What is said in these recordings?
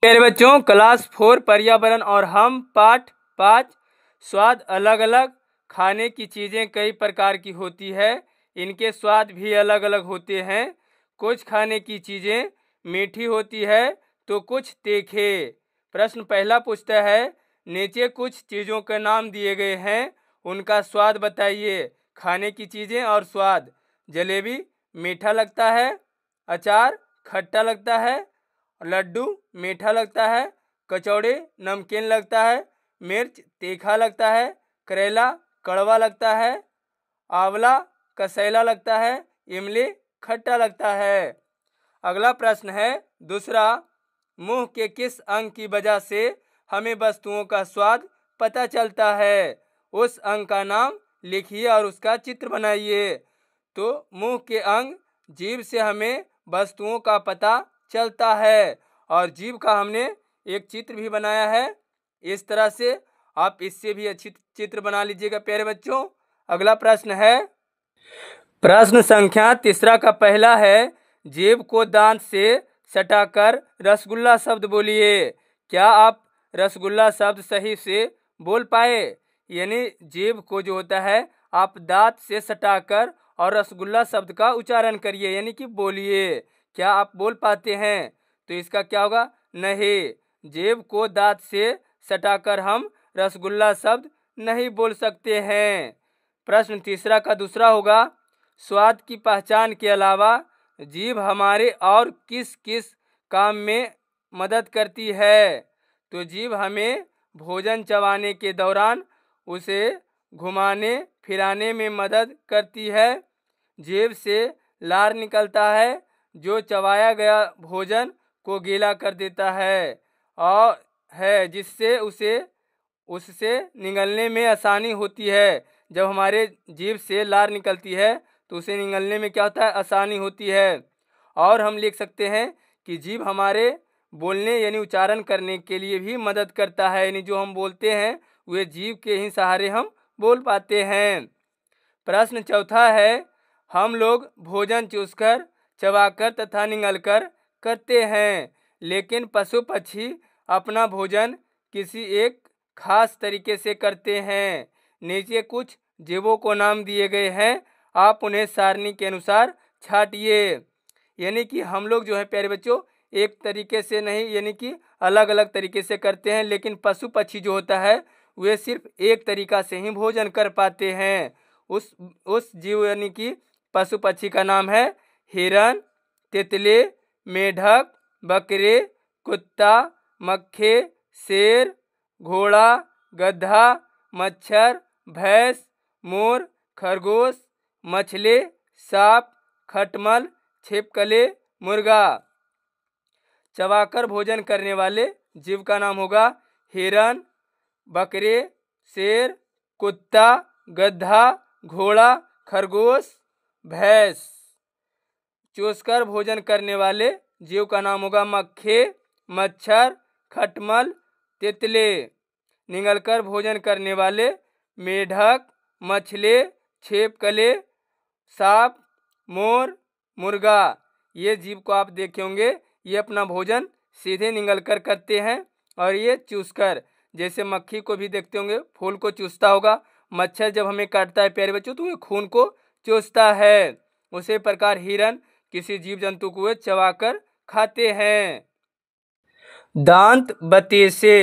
प्यारे बच्चों, क्लास 4 पर्यावरण और हम पाठ 5 स्वाद। अलग अलग खाने की चीज़ें कई प्रकार की होती है, इनके स्वाद भी अलग अलग होते हैं। कुछ खाने की चीज़ें मीठी होती है तो कुछ तीखे। प्रश्न पहला पूछता है, नीचे कुछ चीज़ों के नाम दिए गए हैं, उनका स्वाद बताइए। खाने की चीज़ें और स्वाद। जलेबी मीठा लगता है, अचार खट्टा लगता है, लड्डू मीठा लगता है, कचौड़ी नमकीन लगता है, मिर्च तीखा लगता है, करेला कड़वा लगता है, आंवला कसैला लगता है, इमली खट्टा लगता है। अगला प्रश्न है दूसरा, मुंह के किस अंग की वजह से हमें वस्तुओं का स्वाद पता चलता है? उस अंग का नाम लिखिए और उसका चित्र बनाइए। तो मुंह के अंग जीभ से हमें वस्तुओं का पता चलता है और जीभ का हमने एक चित्र भी बनाया है। इस तरह से आप इससे भी अच्छी चित्र बना लीजिएगा प्यारे बच्चों। अगला प्रश्न है प्रश्न संख्या तीसरा का पहला है, जीभ को दांत से सटाकर रसगुल्ला शब्द बोलिए। क्या आप रसगुल्ला शब्द सही से बोल पाए? यानी जीभ को जो होता है आप दांत से सटाकर और रसगुल्ला शब्द का उच्चारण करिए, यानी कि बोलिए। क्या आप बोल पाते हैं? तो इसका क्या होगा? नहीं, जीभ को दांत से सटाकर हम रसगुल्ला शब्द नहीं बोल सकते हैं। प्रश्न तीसरा का दूसरा होगा, स्वाद की पहचान के अलावा जीभ हमारे और किस किस काम में मदद करती है? तो जीभ हमें भोजन चबाने के दौरान उसे घुमाने फिराने में मदद करती है। जीभ से लार निकलता है जो चबाया गया भोजन को गीला कर देता है और जिससे उससे निगलने में आसानी होती है। जब हमारे जीभ से लार निकलती है तो उसे निगलने में क्या होता है? आसानी होती है। और हम लिख सकते हैं कि जीभ हमारे बोलने यानी उच्चारण करने के लिए भी मदद करता है, यानी जो हम बोलते हैं वे जीभ के ही सहारे हम बोल पाते हैं। प्रश्न चौथा है, हम लोग भोजन चूसकर चबाकर तथा निगलकर करते हैं, लेकिन पशु पक्षी अपना भोजन किसी एक खास तरीके से करते हैं। नीचे कुछ जीवों को नाम दिए गए हैं, आप उन्हें सारणी के अनुसार छांटिए। यानी कि हम लोग जो है प्यारे बच्चों एक तरीके से नहीं, यानी कि अलग अलग तरीके से करते हैं, लेकिन पशु पक्षी जो होता है वे सिर्फ एक तरीका से ही भोजन कर पाते हैं। उस जीव यानी कि पशु पक्षी का नाम है हिरन, तितली, मेढक, बकरी, कुत्ता, मक्खी, शेर, घोड़ा, गधा, मच्छर, भैंस, मोर, खरगोश, मछली, सांप, खटमल, छिपकली, मुर्गा। चबाकर भोजन करने वाले जीव का नाम होगा हिरन, बकरी, शेर, कुत्ता, गधा, घोड़ा, खरगोश, भैंस। चूसकर भोजन करने वाले जीव का नाम होगा मक्खी, मच्छर, खटमल, तितली। निगलकर भोजन करने वाले मेढक, मछली, छिपकली, सांप, मोर, मुर्गा। ये जीव को आप देखे होंगे, ये अपना भोजन सीधे निगलकर करते हैं और ये चूसकर, जैसे मक्खी को भी देखते होंगे फूल को चूसता होगा, मच्छर जब हमें काटता है प्यारे बच्चों तो ये खून को चूसता है। उसी प्रकार हिरन किसी जीव जंतु को चबाकर खाते हैं। दांत बते से,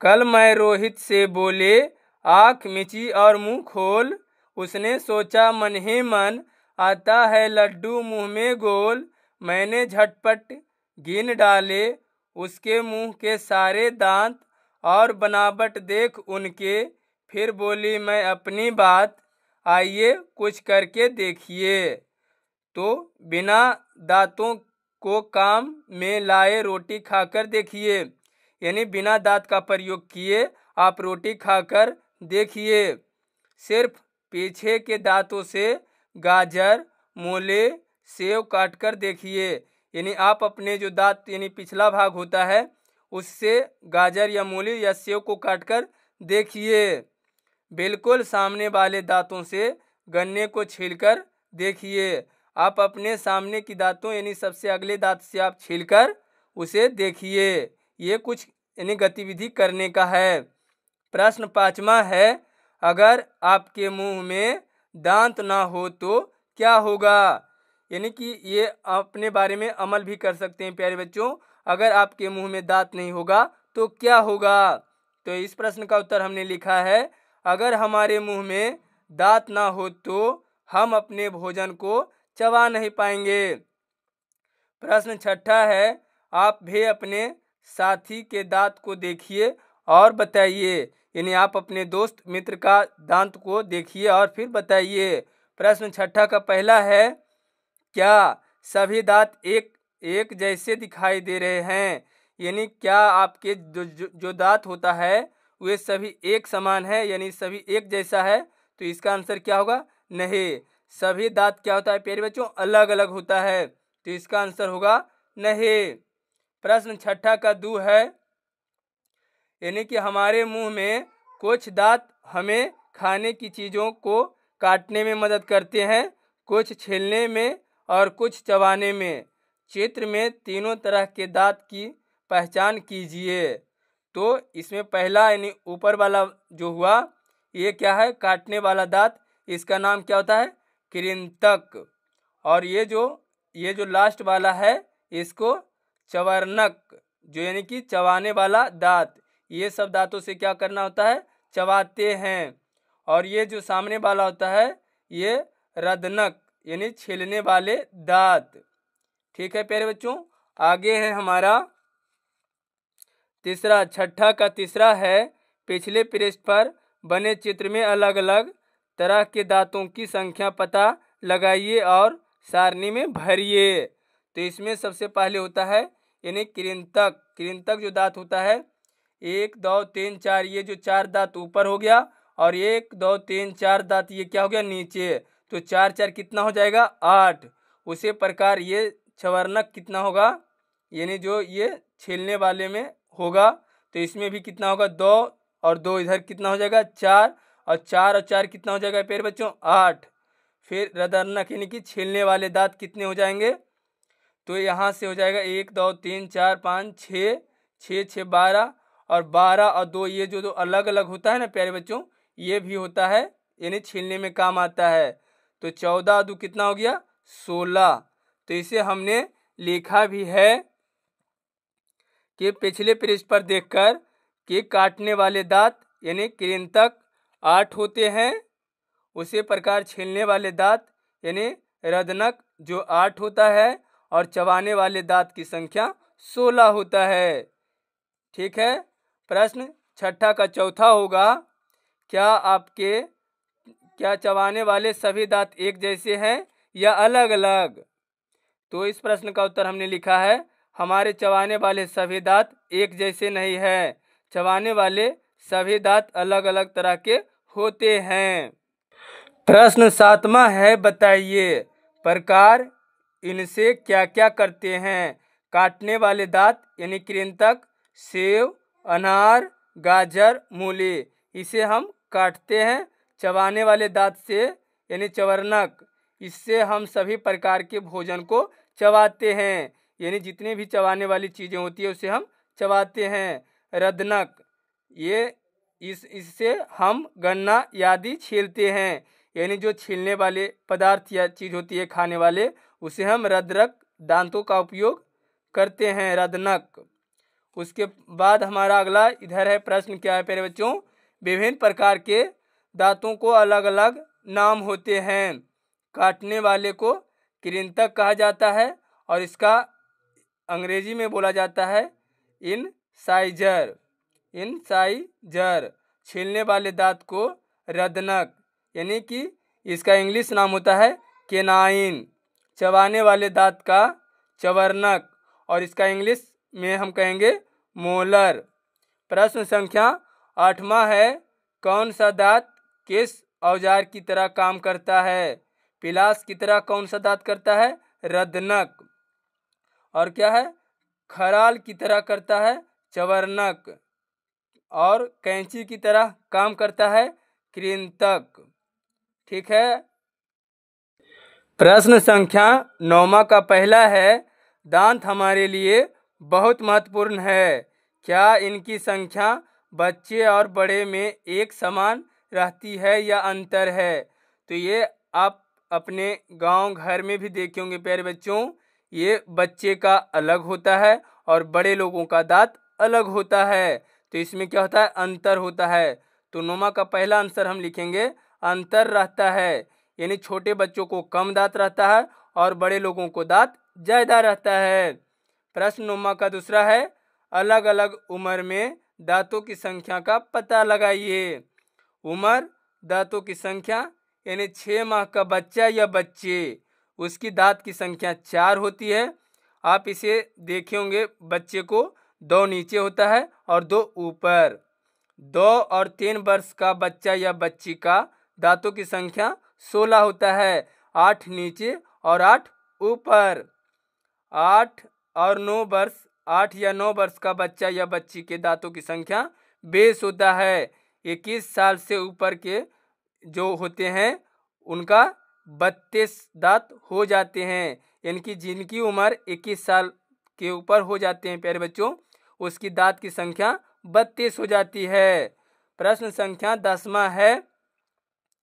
कल मैं रोहित से बोले, आँख मिची और मुंह खोल। उसने सोचा मन ही मन, आता है लड्डू मुंह में गोल। मैंने झटपट गिन डाले उसके मुंह के सारे दांत और बनावट देख उनके। फिर बोली मैं अपनी बात, आइए कुछ करके देखिए। तो बिना दांतों को काम में लाए रोटी खाकर देखिए, यानी बिना दांत का प्रयोग किए आप रोटी खाकर देखिए। सिर्फ पीछे के दांतों से गाजर, मूली, सेव काटकर देखिए, यानी आप अपने जो दांत यानी पिछला भाग होता है उससे गाजर या मूली या सेव को काटकर देखिए। बिल्कुल सामने वाले दांतों से गन्ने को छीलकर देखिए। आप अपने सामने की दांतों यानी सबसे अगले दांत से आप छीलकर उसे देखिए। ये कुछ यानी गतिविधि करने का है। प्रश्न 5वां है, अगर आपके मुंह में दांत ना हो तो क्या होगा? यानी कि ये अपने बारे में अमल भी कर सकते हैं प्यारे बच्चों। अगर आपके मुंह में दांत नहीं होगा तो क्या होगा? तो इस प्रश्न का उत्तर हमने लिखा है, अगर हमारे मुंह में दांत ना हो तो हम अपने भोजन को चबा नहीं पाएंगे। प्रश्न 6 है, आप भी अपने साथी के दांत को देखिए और बताइए। यानी आप अपने दोस्त मित्र का दांत को देखिए और फिर बताइए। प्रश्न 6 का पहला है, क्या सभी दांत एक जैसे दिखाई दे रहे हैं? यानी क्या आपके जो दांत होता है वे सभी एक समान है, यानी सभी एक जैसा है? तो इसका आंसर क्या होगा? नहीं, सभी दांत क्या होता है प्यारे बच्चों? अलग अलग होता है। तो इसका आंसर होगा नहीं। प्रश्न 6 का 2 है, यानी कि हमारे मुंह में कुछ दांत हमें खाने की चीज़ों को काटने में मदद करते हैं, कुछ छीलने में और कुछ चबाने में। चित्र में तीनों तरह के दांत की पहचान कीजिए। तो इसमें पहला यानी ऊपर वाला जो हुआ ये क्या है? काटने वाला दांत। इसका नाम क्या होता है? कृंतक। और ये जो लास्ट वाला है इसको चवर्णक, जो यानी कि चबाने वाला दांत। ये सब दांतों से क्या करना होता है? चबाते हैं। और ये जो सामने वाला होता है ये रदनक, यानी छीलने वाले दांत। ठीक है प्यारे बच्चों, आगे है हमारा तीसरा। 6 का तीसरा है, पिछले पृष्ठ पर बने चित्र में अलग अलग तरह के दांतों की संख्या पता लगाइए और सारणी में भरिए। तो इसमें सबसे पहले होता है यानी कृंतक। कृंतक जो दांत होता है 1 2 3 4, ये जो 4 दांत ऊपर हो गया और 1 2 3 4 दांत ये क्या हो गया? नीचे। तो 4 4 कितना हो जाएगा? 8। उसी प्रकार ये चवर्णक कितना होगा? यानी जो ये छीलने वाले में होगा तो इसमें भी कितना होगा? 2 और 2 इधर कितना हो जाएगा? 4 और 4 और 4 कितना हो जाएगा प्यारे बच्चों? 8। फिर रदर्नक यानी कि छीलने वाले दांत कितने हो जाएंगे? तो यहाँ से हो जाएगा 1 2 3 4 5 6 6 6 12 और 12 और 2 ये जो अलग अलग होता है ना प्यारे बच्चों, ये भी होता है यानी छीलने में काम आता है। तो 14 2 कितना हो गया? 16। तो इसे हमने लिखा भी है कि पिछले पृष्ठ पर देखकर कि काटने वाले दांत यानी कृंतक 8 होते हैं, उसी प्रकार छीलने वाले दांत यानी रदनक जो 8 होता है और चबाने वाले दांत की संख्या 16 होता है। ठीक है। प्रश्न 6 का चौथा होगा, क्या चबाने वाले सभी दांत एक जैसे हैं या अलग अलग? तो इस प्रश्न का उत्तर हमने लिखा है, हमारे चबाने वाले सभी दांत एक जैसे नहीं है, चबाने वाले सभी दांत अलग अलग तरह के होते हैं। प्रश्न 7वां है, बताइए प्रकार इनसे क्या क्या करते हैं? काटने वाले दांत यानी कृंतक सेव, अनार, गाजर, मूली, इसे हम काटते हैं। चबाने वाले दांत से यानी चवर्णक, इससे हम सभी प्रकार के भोजन को चबाते हैं, यानी जितने भी चबाने वाली चीज़ें होती है उसे हम चबाते हैं। रदनक, ये इससे हम गन्ना आदि छीलते हैं, यानी जो छीलने वाले पदार्थ या चीज़ होती है खाने वाले, उसे हम रदरक दांतों का उपयोग करते हैं, रदनक। उसके बाद हमारा अगला इधर है प्रश्न, क्या है प्यारे बच्चों? विभिन्न प्रकार के दांतों को अलग अलग नाम होते हैं। काटने वाले को कृंतक कहा जाता है और इसका अंग्रेजी में बोला जाता है इनसाइजर। छीलने वाले दांत को रदनक, यानी कि इसका इंग्लिश नाम होता है केनाइन। चबाने वाले दांत का चवर्णक और इसका इंग्लिश में हम कहेंगे मोलर। प्रश्न संख्या 8वां है, कौन सा दांत किस औजार की तरह काम करता है? पिलास की तरह कौन सा दांत करता है? रदनक। और क्या है? खराल की तरह करता है चवर्णक। और कैंची की तरह काम करता है कृंतक। ठीक है। प्रश्न संख्या 9वां का पहला है, दांत हमारे लिए बहुत महत्वपूर्ण है, क्या इनकी संख्या बच्चे और बड़े में एक समान रहती है या अंतर है? तो ये आप अपने गांव घर में भी देखे होंगे प्यारे बच्चों, ये बच्चे का अलग होता है और बड़े लोगों का दांत अलग होता है। तो इसमें क्या होता है? अंतर होता है। तो नोमा का पहला आंसर हम लिखेंगे अंतर रहता है, यानी छोटे बच्चों को कम दांत रहता है और बड़े लोगों को दांत ज़्यादा रहता है। प्रश्न नोमा का दूसरा है, अलग अलग उम्र में दांतों की संख्या का पता लगाइए। उम्र, दांतों की संख्या, यानी 6 माह का बच्चा या बच्चे, उसकी दांत की संख्या 4 होती है। आप इसे देखे होंगे, बच्चे को 2 नीचे होता है और 2 ऊपर। 2 और 3 वर्ष का बच्चा या बच्ची का दांतों की संख्या 16 होता है, 8 नीचे और 8 ऊपर। 8 और 9 वर्ष, 8 या 9 वर्ष का बच्चा या बच्ची के दांतों की संख्या 20 होता है। 21 साल से ऊपर के जो होते हैं उनका 32 दांत हो जाते हैं, यानी कि जिनकी उम्र 21 साल के ऊपर हो जाते हैं प्यारे बच्चों, उसकी दांत की संख्या 32 हो जाती है। प्रश्न संख्या 10वां है,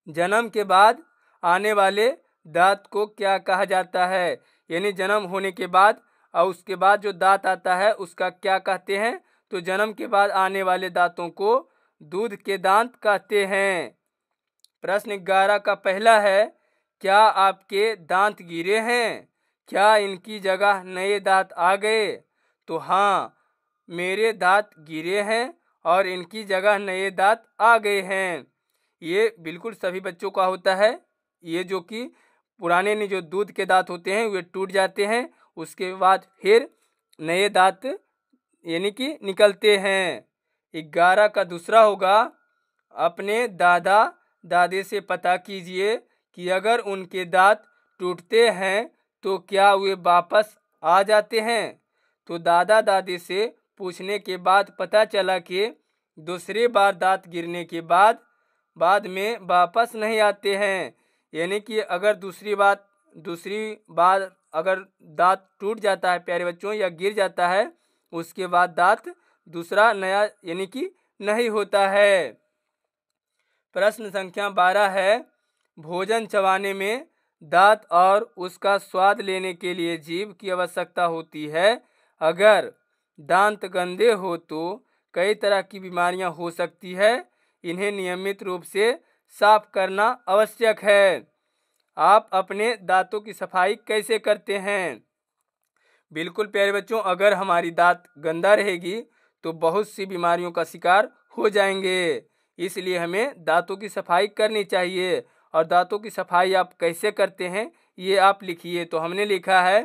जन्म के बाद आने वाले दांत को क्या कहा जाता है? यानी जन्म होने के बाद और उसके बाद जो दांत आता है उसका क्या कहते हैं? तो जन्म के बाद आने वाले दांतों को दूध के दांत कहते हैं। प्रश्न 11 का पहला है, क्या आपके दांत गिरे हैं? क्या इनकी जगह नए दांत आ गए? तो हाँ, मेरे दांत गिरे हैं और इनकी जगह नए दांत आ गए हैं। ये बिल्कुल सभी बच्चों का होता है। ये जो कि पुराने ने जो दूध के दांत होते हैं वे टूट जाते हैं, उसके बाद फिर नए दांत यानी कि निकलते हैं। 11 का दूसरा होगा, अपने दादा दादी से पता कीजिए कि अगर उनके दांत टूटते हैं तो क्या वे वापस आ जाते हैं? तो दादा दादी से पूछने के बाद पता चला कि दूसरी बार दांत गिरने के बाद में वापस नहीं आते हैं। यानी कि अगर दूसरी बार अगर दांत टूट जाता है प्यारे बच्चों या गिर जाता है, उसके बाद दांत दूसरा नया यानी कि नहीं होता है। प्रश्न संख्या 12 है, भोजन चबाने में दांत और उसका स्वाद लेने के लिए जीभ की आवश्यकता होती है। अगर दांत गंदे हो तो कई तरह की बीमारियां हो सकती है। इन्हें नियमित रूप से साफ करना आवश्यक है। आप अपने दांतों की सफाई कैसे करते हैं? बिल्कुल प्यारे बच्चों, अगर हमारी दांत गंदा रहेगी तो बहुत सी बीमारियों का शिकार हो जाएंगे। इसलिए हमें दांतों की सफाई करनी चाहिए। और दांतों की सफाई आप कैसे करते हैं ये आप लिखिए। तो हमने लिखा है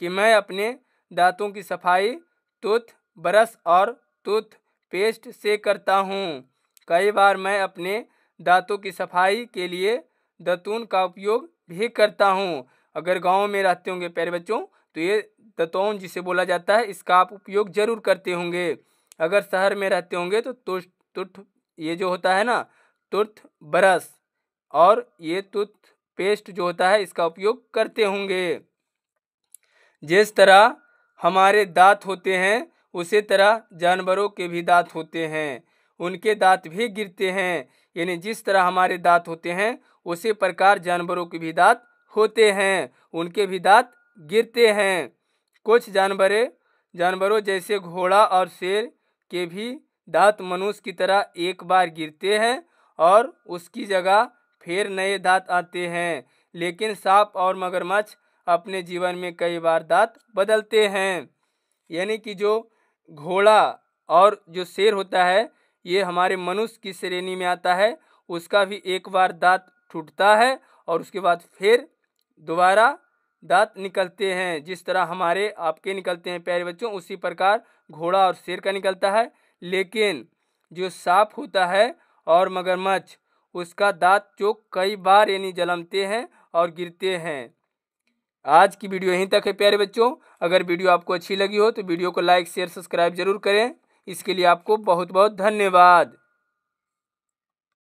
कि मैं अपने दांतों की सफाई टूथ ब्रश और टूथ पेस्ट से करता हूँ। कई बार मैं अपने दांतों की सफाई के लिए दतून का उपयोग भी करता हूँ। अगर गांव में रहते होंगे प्यारे बच्चों तो ये दतौन जिसे बोला जाता है इसका आप उपयोग जरूर करते होंगे। अगर शहर में रहते होंगे तो टूथ ये जो होता है ना टूथ ब्रश और ये टूथ पेस्ट जो होता है इसका उपयोग करते होंगे। जिस तरह हमारे दांत होते हैं उसी तरह जानवरों के भी दांत होते हैं, उनके दांत भी गिरते हैं। यानी जिस तरह हमारे दांत होते हैं उसी प्रकार जानवरों के भी दांत होते हैं, उनके भी दांत गिरते हैं। कुछ जानवरों जैसे घोड़ा और शेर के भी दांत मनुष्य की तरह एक बार गिरते हैं और उसकी जगह फिर नए दांत आते हैं। लेकिन सांप और मगरमच्छ अपने जीवन में कई बार दांत बदलते हैं। यानी कि जो घोड़ा और जो शेर होता है ये हमारे मनुष्य की श्रेणी में आता है, उसका भी एक बार दांत टूटता है और उसके बाद फिर दोबारा दांत निकलते हैं। जिस तरह हमारे आपके निकलते हैं प्यारे बच्चों उसी प्रकार घोड़ा और शेर का निकलता है। लेकिन जो सांप होता है और मगरमच्छ उसका दांत जो कई बार यानी जलमते हैं और गिरते हैं। आज की वीडियो यहीं तक है प्यारे बच्चों। अगर वीडियो आपको अच्छी लगी हो तो वीडियो को लाइक शेयर सब्सक्राइब जरूर करें। इसके लिए आपको बहुत बहुत धन्यवाद।